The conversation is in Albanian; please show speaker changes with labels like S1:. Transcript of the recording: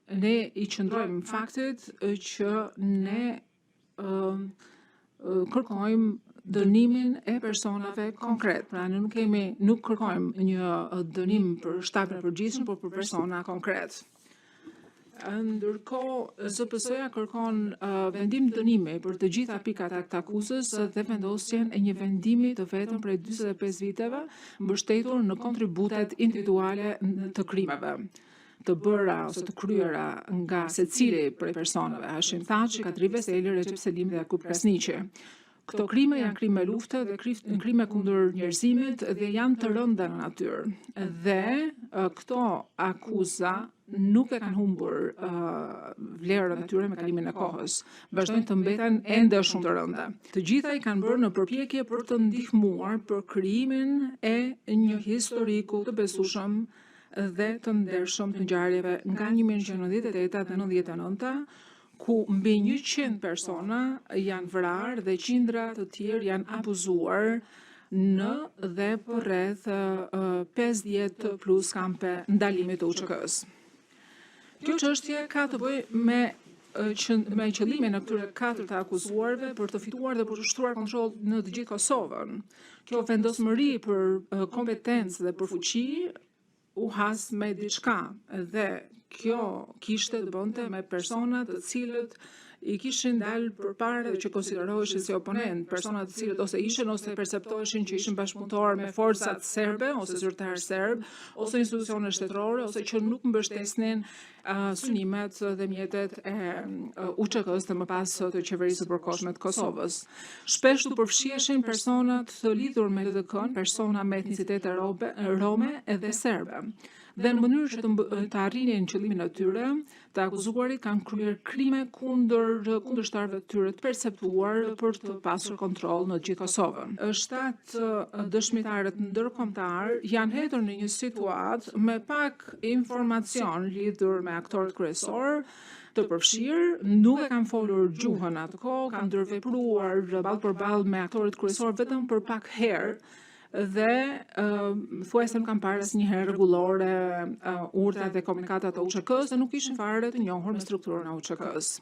S1: ne I qëndrojmë faktit që ne kërkojmë dënimin e personave konkret. Pra ne nuk kërkojmë një dënim për shtapin e përgjithshëm, por për persona konkret. Ndërkohë, ZPS-ja kërkon vendim dënimi për të gjitha pikat e akuzës dhe vendosjen e një vendimi të vetëm prej 45 viteve, mbështetur në kontributet individuale të krimeve të bëra ose të kryera nga secili prej personave, Hashim Thaçi, Kadri Veseli, Recep Selimi dhe Jakub Krasniqi. Këto krime janë krime lufte dhe krime kundër njerëzimit dhe janë të rënda në natyrë. Dhe këto akuza nuk e kanë humbur vlerën e tyre me kalimin e kohës. Vazhdojnë të mbeten ende shumë të rënda. Të gjitha I kanë bërë në përpjekje për të ndihmuar për krijimin e një historiku të besueshëm dhe të ndershëm të ngjarjeve nga 1998 dhe 99, ku mbi 100 persona janë vrarë dhe qindra të tjerë janë abuzuar në dhe përreth 50 plus kampe ndalimit të UÇK-s. Kjo çështje ka të bëjë me qëllimin e këtyre 4 të akuzuarve për të fituar dhe për të shtruar kontroll në të gjithë Kosovën. Kjo vendosmëri për kompetencë dhe për fuqi u has me diçka dhe kjo kishte të bënte me persona të cilët I kishin dalë përpara dhe që konsideroheshin si oponent, persona të cilët ose ishin ose perceptoheshin që ishin bashkëpunëtor me forcat serbe ose zyrtar serb, ose institucione shtetërore, ose që nuk mbështesnin synimet dhe mjetet e UÇK-s dhe më pas të qeverisë së përkohshme të Kosovës. Shpesh u përfshiheshin personat të lidhur me LDK-n, persona me etnicitete rome edhe serbe. Dhe në mënyrë që të arrinin qëllimin e tyre, të akuzuarit kanë kryer krime kundërshtarëve të tyre të perceptuar për të pasur kontroll në gjithë Kosovën. 7 dëshmitarët ndërkombëtar janë hedhur në një situatë me pak informacion lidhur me aktorët kryesor, të përfshirë, nuk e kanë folur gjuhën atë kohë, kanë ndërvepruar ballë për ballë me aktorët kryesor vetëm për pak herë, dhe thuajse nuk kanë parë asnjëherë rregullore urtat dhe komunikatat e UÇK-s dhe nuk ishin fare të njohur me strukturën e UÇK-s.